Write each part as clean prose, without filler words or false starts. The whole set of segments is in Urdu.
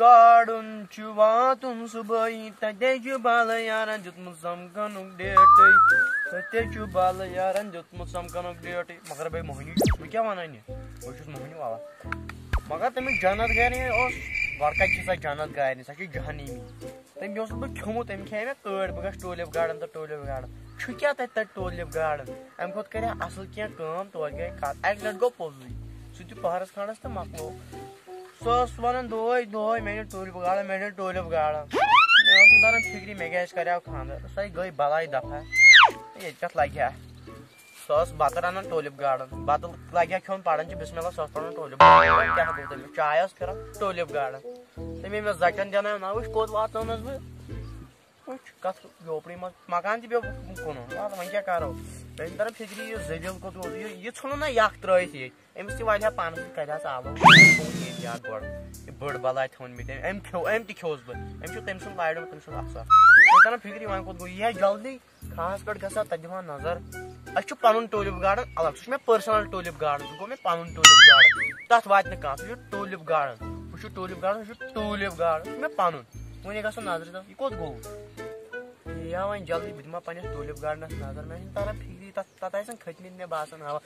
گاڑن واتن صبحی تتے بال یارن دیتمت سمکھنک ڈیٹے تتے بال یارن دیتمت سمکھنک ڈیٹے مگر بے موہنی بہ کیا ونان یہ بہت موہنی والا مگر تمیک جنت گرِ گۄڈٕ چھِ سۄ جنت گارِ سۄ چھِ جہنمی تٔمۍ اوسُس بہٕ کھیوٚمُت أمۍ کھیٚیہِ مےٚ کٲڑۍ بہٕ گژھٕ ٹوٗلِپ گاڈن تہٕ ٹوٗلِپ گاڈن چھُ کیٛاہ تَتہِ ٹوٗلِپ گاڈن اَمہِ کھۄتہٕ کَرِ ہا اَصٕل کینٛہہ کٲم توتہِ گٔے کَتھ اَکہِ لَٹہِ گوٚو پوٚزُے سُہ تہِ پٔہرَس کھنٛڈَس تہٕ مۄکلوو سُہ ٲس وَنان دۄہَے مےٚ نہِ ٹوٗلِپ گاڈن مےٚ نہِ ٹوٗلِپ گاڈن مےٚ اوس نہٕ تَران فِکرِ مےٚ کیٛازِ کَریو خانٛدر سۄے گٔے بَلاے دَفا ییٚتہِ کَتھ لَگہِ ہا سۄ ٲس بَتہٕ رَنان ٹوٗلِپ گاڈن بَتہٕ لَگہِ ہا کھیوٚن پَران چھِ بِسمِلlah سۄ ٲس پَران ٹوٗلِپ گاڈن کیٛاہ گوٚو تٔمِس چاے ٲس پھِران ٹوٗلِپ گاڈن تٔمۍ مےٚ زَٹٮ۪ن دیٛاناو نہ وٕچھ کوٚت واتنوونَس بہٕ وٕچھ کَتھ جھوپڑی منٛز مکان تہِ پیوٚو کُنُن وَلہٕ وۄنۍ کیٛاہ کَرو مےٚ چھِنہٕ تَران فِکرِ یہِ زٔلیٖل کوٚت ووت یہِ ژھٕنُن نہ یَکھ ترٛٲیِتھ ییٚتہِ أمِس تہِ والہِ ہا پانَس سۭتۍ کَرِ ہا ژالو ییٚتہِ یاد گۄڈٕ یہِ بٔڑ بَلاے تھٲوٕن مےٚ تٔمۍ أمۍ تہِ کھیوٚوُس بہٕ أمۍ چھُ تٔمۍ سُنٛد لارِ تٔمۍ سُنٛد اَفسر مےٚ تَران فِکرِ وۄنۍ کوٚت گوٚو یی ہا جلدی کھہَس پٮ۪ٹھ گژھٕ ہا تَتہِ دِمہٕ ہا نظر اَسہِ چھُ پَنُن ٹوٗلِپ گاڈن الگ سُہ چھُ مےٚ پٔرسٕنَل ٹوٗلِپ گاڈن سُہ گوٚو مےٚ پَنُن ٹوٗلِپ گاڈن تَتھ واتہِ نہٕ کانٛہہ سُہ چھُ ٹوٗلِپ گاڈن ہُہ چھُ ٹوٗلِپ گاڈن ہُہ چھُ ٹوٗلِپ گاڈن سُہ چھُ مےٚ پَنُن وۄنۍ گژھو نظرِ تَل یہِ کوٚت گوٚو یی ہا وۄنۍ جلدی بہٕ دِمہٕ ہا پنٛنِس ٹوٗلِپ گاڈنَس نظر مےٚ چھِنہٕ تَران فِکری تَتھ آسن کھٔتۍمٕتۍ مےٚ باسان اَوا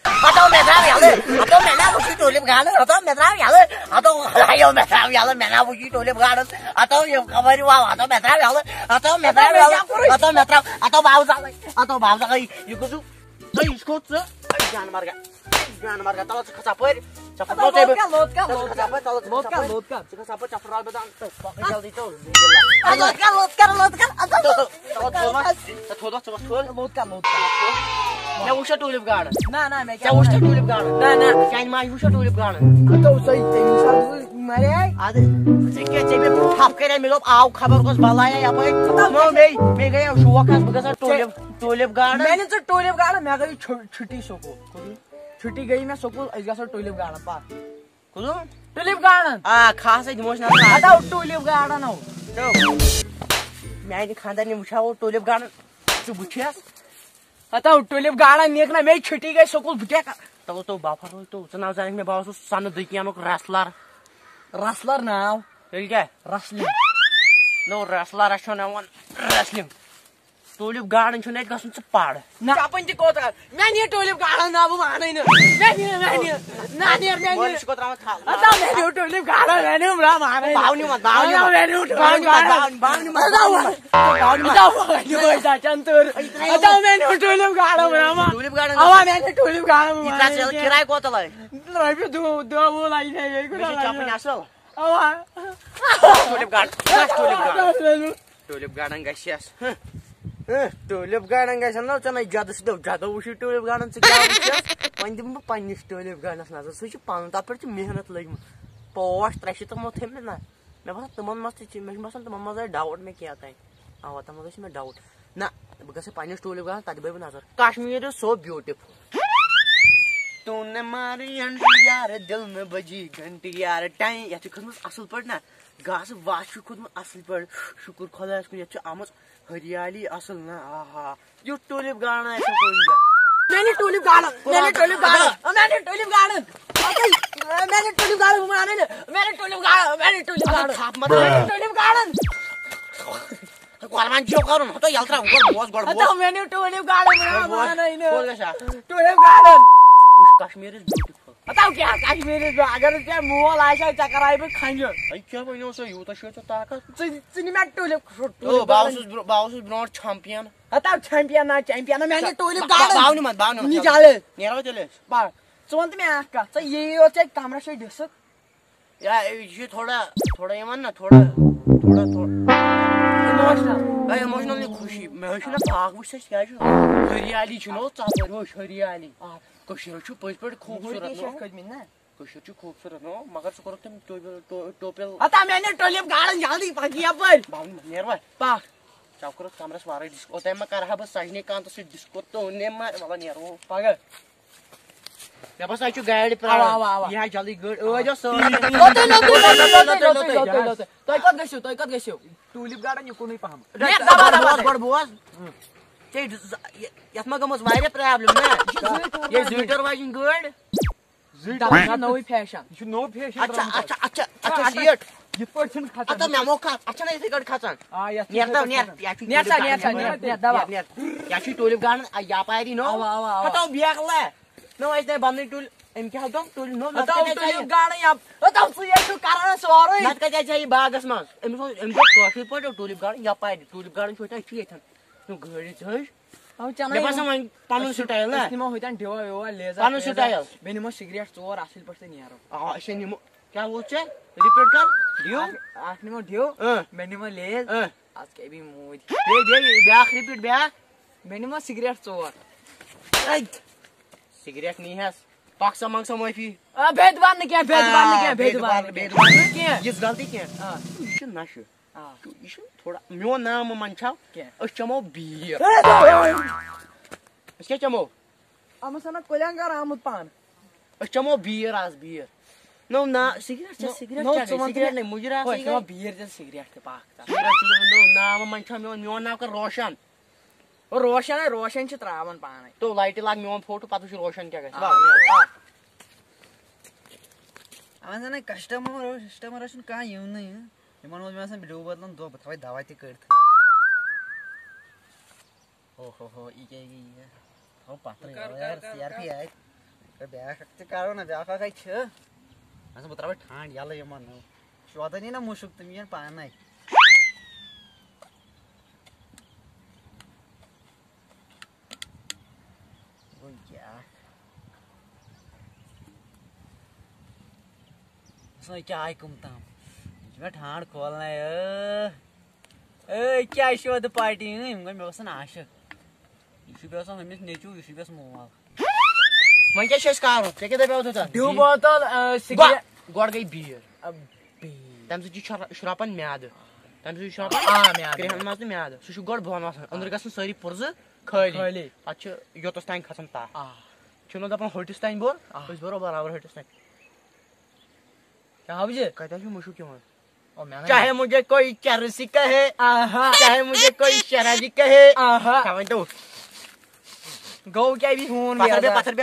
ٹوٗلِپ گاڈن مےٚ درٛاو یَلہٕ مےٚ درٛاو یَلہٕ مےٚ نا وٕچھی ٹوٗلِپ گاڈن ہتو یِم خبر واو مےٚ درٛاو یَلہٕ مےٚ درٛاو یَلہٕ مےٚ درٛاو باو ژَلے یہِ گوٚژھ یہِ کھوٚت ژٕ جانور گا تَلہٕ ژٕ کھژ اَپٲرۍ ژٕ کھژ اَپٲرۍ جلدی مےٚ وٕچھا ٹوٗلِپ گاڈن ژےٚ وٕچھتھا ٹوٗلِپ گاڈن چانہِ ماجہِ وٕچھا ٹوٗلِپ گاڈن ژےٚ مےٚ تھپھ کَرے مےٚ دوٚپ آو خبر کۄس بَلایا یَپٲرۍ مےٚ گٔیو شوق حظ بہٕ گژھٕ ہا ٹوٗلِپ گاڈن مےٚ نہِ ژٕ ٹوٗلِپ گاڈن مےٚ گٔے چھُٹی سکوٗل چھُٹی گٔے مےٚ سکوٗل أسۍ گژھو ٹوٗلِپ گاڈن پَتھ ٹوٗلِپ گاڈن آ کھاسے دِموس نظر ہتو ٹوٗلِپ گاڈن میانہِ خانٛدارنہِ وٕچھاو ٹوٗلِپ گاڈن ژٕ وٕچھس ہتو ٹوٗلِپ گاڈن نِکھ نا مےٚ چھُٹی گٔے سکوٗل بہٕ کیٛاہ کرٕ تو بفر ژٕ نہ زانکھ مےٚ بہٕ اوسُس سۄنہٕ دُکانُک رسلر رسلر ناو تیٚلہِ کیٛاہ رسلِنگ نو رسلرس چھُ ناوان ریسلِنگ ٹوٗلِپ گاڈن چھُنہٕ اَتہِ گژھُن ژٕ پَر چپن تہِ کوٚت مےٚ نِیہِ ٹوٗلِپ گاڈن ناو بہٕ وَنٕے نہٕ ٹوٗلِپ گاڈن مےٚ نیوٗ کِراے کوتاہ لگہِ رۄپیہِ دہ وُہ لگہِ چپٕنۍ اَصٕل ٹوٗلِپ گاڈن گژھٮ۪س ٹوٗلِپ گاڈن گژھن نا ژےٚ نَے جدٕ سۭتۍ جدو وٕچھی ٹوٗلِپ گاڈن ژٕ کیٛاہ وٕچھس وۄنۍ دِمہٕ بہٕ پننِس ٹوٗلِپ گاڈنس نظر سُہ چھُ پنُن تتھ پٮ۪ٹھ چھِ محنت لٔجمٕژ پوش 3 چھِ تِمو تھٲیمٕتۍ نہ مےٚ باسان تِمن منٛز تہِ چھِ مےٚ چھُ باسان تِمن منٛز آسہِ ڈاوُٹ مےٚ کینٛہہ تانۍ اوا تِمن منٛز چھِ مےٚ ڈاوُٹ نہ بہٕ گژھٕ پننِس ٹوٗلِپ گاڈنس تتہِ دِمہٕ بہٕ نظر کشمیٖر از سو بیوٗٹِفُل تو نے ماری انٹری یار دل میں بجی گھنٹی یار ٹایم یتھ چھِ کھٔژمٕژ اصٕل پٲٹھۍ نہ گاسہٕ واسہٕ چھُ کھوٚتمُت اصٕل پٲٹھۍ شُکُر خۄدایس کُن یتھ چھِ آمٕژ ہریالی اصٕل نہ آہا یُتھ ٹوٗلِپ گاڈن آسہِ کُنہِ جایہِ tulip garden tulip garden tulip garden tulip garden قۄربان چھُ کرُن ہتو یلہٕ تراو بوز گۄڈٕ مےٚ نیوٗ ٹوٗلِپ گاڈن ٹوٗلِپ گاڈن وٕچھ کشمیٖر از بیوٗٹِفُل ہتو کیٛاہ کشمیٖرٕچ اگر ژےٚ مول آسہِ ہا ژےٚ کراے بہٕ کھنجہِ کیٛاہ ؤنِو سا یوٗتاہ چھُ ژےٚ طاقت ژٕ نہِ مےٚ ٹوٗلِپ بہٕ اوسُس برونٛٹھ چمپین ہتو چمپین مےٚ نہِ ٹوٗلِپ گاڈن باونہِ نیرو تیٚلہِ أسۍ ژٕ وَن تہٕ مےٚ اکھ کتھ ژٕ یی یوت ژےٚ کمرس چھِ ڈِسک یہِ چھُ تھوڑا یِوان نا تھوڑا اِموشنل خوشی مےٚ حظ چھُنہ باغ وٕچھ اَسہِ کیٛاہ چھُ ہریالی چھِ نہ ژۄپٲرۍ وٕچھ ہریالی کٔشیٖر حظ چھُ پٔزۍ پٲٹھۍ خوٗبصوٗرت کٔشیٖر چھِ خوٗبصوٗرت نو مگر ژٕ کوٚرُکھ تٔمۍ ٹوپل ہتا مےٚ نہِ ٹوٗلِپ گاڈن جلدی پَکہِ یپٲرۍ نیروا پکھ ژےٚ کوٚرُتھ کمرس وارٕے ڈِسکو اوٚتام ما کرٕ ہا بہٕ سجنی کانتس سۭتۍ ڈِسکو تو وَلہٕ نیرو پگہہ مےٚ باسان اَتہِ چھُ گاڑِ پرٛاران یہِ ہا جلدی گٲڑۍ ٲدۍ تُہۍ کوٚت گٔژھِو ٹوٗلِپ گاڈن یُکُنُے پہم گۄڈٕ بوز یتھ ما گٔمٕژ واریاہ پرابلِم نا یہِ زیٖٹر واجِنۍ گٲڑۍ نوٚوٕے فیشن یہ نو فیشن اچھا شیٹ یِتھ پٲٹھۍ چھُنہٕ اتھ کھسان میمو کھت اتھ چھنہٕ یِتھے کٲٹھۍ کھسان آ یتھ نیر ٹولپ گارڈن یپاری نو ہتو بیکلا نو ایسے بننے ٹول ام کیا ہتو ٹول نو ٹولپ گارڈن ژٕ چھُ کران سورُے نت کتہِ چاہیے باغس منٛز أمِس کٲشِر پٲٹھۍ ٹولپ گارڈن یپارِ ٹولپ گارڈن چھُ ییٚتٮ۪ن نو گٲڑی ژھٕنٛج مےٚ باسان وۄنۍ پنُن سٹایل نا أسۍ نِمو ہُتٮ۪ن ڈِوا وِوا لیزر پنُن سٹایل بیٚیہِ نِمو سِگریٹ 4 اصٕل پٲٹھۍ تہٕ نیرو آ أسۍ نِمو کیٛاہ ووت ژےٚ رِپیٖٹ کر ڈِو اکھ نِمو ڈِو بیٚیہِ نِمو لیز آز کیٛاہ بیٚیہِ موٗدۍ بیٚیہِ بیٛاکھ رِپیٖٹ بیٛاکھ بیٚیہِ نِمو سِگریٹ 4 سِگریٹ نیٖہس پۄکسا منٛگسا معٲفی بید بار نہٕ کینٛہہ بید بار نہٕ کینٛہہ یِژھ غلطی کینٛہہ یہِ چھُ نشہٕ یہِ چھُ تھوڑا میون ناو مہ منٛدچھاو أسۍ چمو بیٖر أسۍ کیٛاہ چمو اَتھ منٛز چھُنہ کُلٮ۪نٛگر آمُت پانہٕ أسۍ چمو بیٖر آز بیٖر نو نا سِگریٹ نَے مُجرا بیٖر تہِ سِگریٹ تہِ پاک ناو منٛدچھاو میون ناو کر روشن روشن چھِ تراوان پانے تو لایٹہِ لاگ میون فوٹو پتہٕ وٕچھ روشن کیٛاہ گژھِ اَہن سا کسٹمر چھُنہٕ کانٛہہ یِونٕے یِمن اوس مےٚ آسان ڈِو بدلن دۄہ بہٕ تھاوے دوا تہِ کٔڑتھٕے اوہو یہِ کیٛاہ گٔے یہِ تھاو پتھرٕے سی آر پی آیہِ بیٛاکھ اکھ تہِ کرو نا بیٛاکھ اکھ چھِ اَسا بہٕ تراوے ٹھانٛڈ یَلہٕ یِمن شوتن یی نا مُشُک تِم یِن پانے کیٛاہ آیہِ کٕم تام یہِ چھُ مےٚ ٹھانٛڈ کھولنے کیٛاہ شوٗدٕ پارٹی یِم گٔے مےٚ باسان عاشق یہِ چھُ باسان ہُمِس نیٚچوٗ یہِ چھُ بیٚیس مول وۄنۍ کیٛاہ چھُ اَسہِ کرُن ژےٚ کیٛاہ دپیٛاو تَتھ ڈِو بوتل سِگریٹ گۄڈٕ گٔے بیٖر تَمہِ سۭتۍ چھُ شرٛاپان میادٕ تَمہِ سۭتۍ چھُ شرٛاپان کرٛیٚہن منٛز تہٕ میادٕ سُہ چھُ گۄڈٕ بۄن وسان أنٛدرٕ گژھان سٲری پُرزٕ خٲلی پتہٕ چھُ یوٚتس تانۍ کھسان تپھ چھُنہ دپان ہوٚٹِس تانۍ بوٚر أسۍ بھرو برابر ہوٚٹِس تانۍ کتٮ۪ن چھُ مُشُک یِوان چاہے مجھے کوئی چرسی کہے چاہے مجھے کوئی شرابی کہے وۄنۍ تو گوٚو کیٛاہ بیٚیہِ ہوٗن پتھر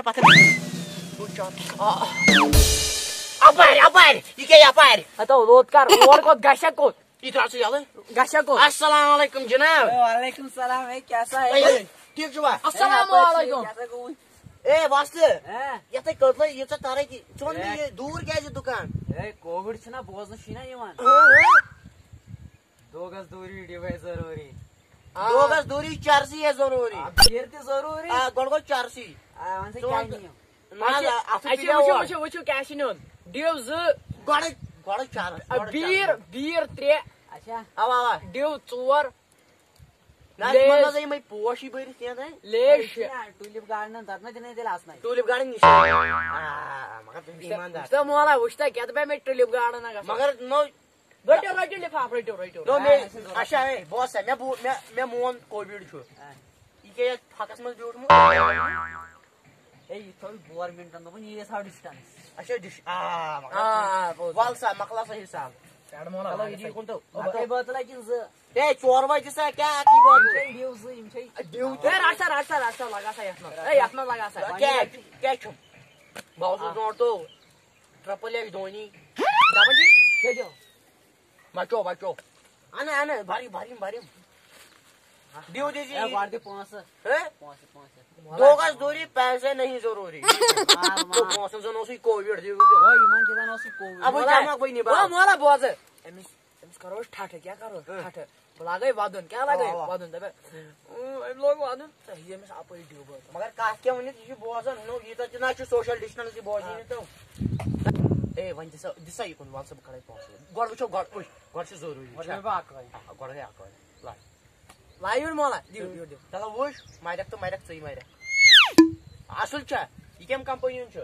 اپارِ یہِ کیٛاہ یپارِ ہتو لوٚت کر اور کوٚت گژھِ کوٚت یہِ ترٛاو ژٕ یَلہٕ گژھِ کوٚت السلام علیکم جناب وعلیکم سلام ٹھیٖک چھُوا السلام علیکم اے وستہٕ یتھے کٔدلے ییٖژاہ ترقی ژٕ وَن مےٚ یہِ دوٗر کیٛازِ دُکان کووِڈ چھُنہ بوزنہٕ چھُے نہ یِوان دو گز دوٗری ڈِوے ضروٗری دو گز دوٗری چرسی ہے ضروٗری بیٖر تہِ ضروٗری گۄڈٕ گوٚو چرسی وۄنۍ سا کیٛاہ نِیِو وٕچھِو کیٛاہ چھُ نیُن ڈِو 2 گۄڈٕ بیٖر 3 اچھا اوا ڈِو 4 یِمے پوش بٔرِتھ کینٛہہ تانۍ لیز 6 ٹوٗلِپ گارڈن تتھ منٛز دِنَے تیٚلہِ اَسنَے ٹوٗلِپ گارڈن نِش مگر مولا وٕچھ تا کیٛاہ دپے مےٚ ٹُلِپ گارڈن مگر نو رٔٹِو لِفاف رٔٹِو اچھا ہے بوز سا مےٚ مون کووِڈ چھُ یہِ کیٛاہ یتھ پھکس منٛز بیوٗٹھمُت ہے یہِ تھوٚو گورمینٹن دوٚپُن ییٖژ ہاو ڈِسٹنس اچھا ول سا مۄکلا سا حساب اَکٕے بٲتلہ کِنہٕ 2 ہے 4 وٲتۍ سا کیٛاہ اَکی بٲتلہٕ ڈِو 2 یِم چھے رٹ سا لگا سا یتھ منٛز لگا سا کیٛاہ چھُ بہٕ اوسُس برونٛٹھ تو ٹرپل ایچ دھونی بچو اَن بھرِم ڈِو دیجیے گۄڈٕ دِ پونٛسہٕ دو گز دوٗری پیسے نہیں ضروٗری پونٛسن زن اوسُے کووِڈ یِمن چیٖزن اوسُے کووِڈ مولا بوز أمِس کرو أسۍ ٹھٹھٕ کیٛاہ کرو ٹھٹھٕ بہٕ لاگے ودُن کیٛاہ لاگے ودُن دپے أمۍ لوگ ودُن ژٕ ہیٚیہِ أمِس اپٲرۍ ڈِو بٲتل مگر کتھ کیٛاہ ؤنِتھ یہِ چھُ بوزان نو ییٖژاہ تہِ نہ چھُ سوشل ڈسٹنس بوزی نہٕ تو اے وۄنۍ دِسا یِکُن وَل سا بہٕ کھڑے پونٛسہٕ گۄڈٕ وٕچھو گۄڈٕ چھُ ضروٗری گۄڈٕ گٔے اکھ لایِو مولا دِو چلو وٕچھ مرٮ۪کھ تہٕ مرٮ۪کھ ژٕے مرٮ۪کھ اصٕل چھا یہِ کمہِ کمپنی ہُنٛد چھُ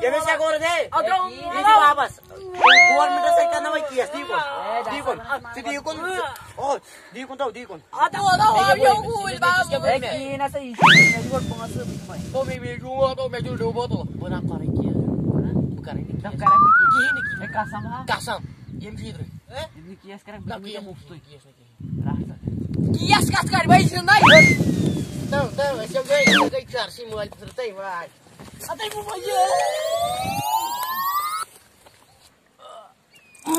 ییٚمِس کیٛاہ کوٚرُتھ ہے یہِ چھُ واپس گورمینٹس سۭتۍ کرناو وۄنۍ کیس دیٖکُن تو کِہیٖنۍ نسا یہِ چھُ گۄڈٕ پونٛسہٕ مےٚ چھُ ڈِو بوتل بہٕ نہ کرٕنۍ بہٕ کرٕنۍ کِہیٖنۍ نہٕ قسم ہا قسم ییٚمہِ چیٖز ییٚلہِ کیس کرکھ مُفتٕے کیس نہٕ کیس کتھ کر بھائی زندے کِہیٖنۍ گٔے چرسی مٲلۍ پھِر تہٕ واے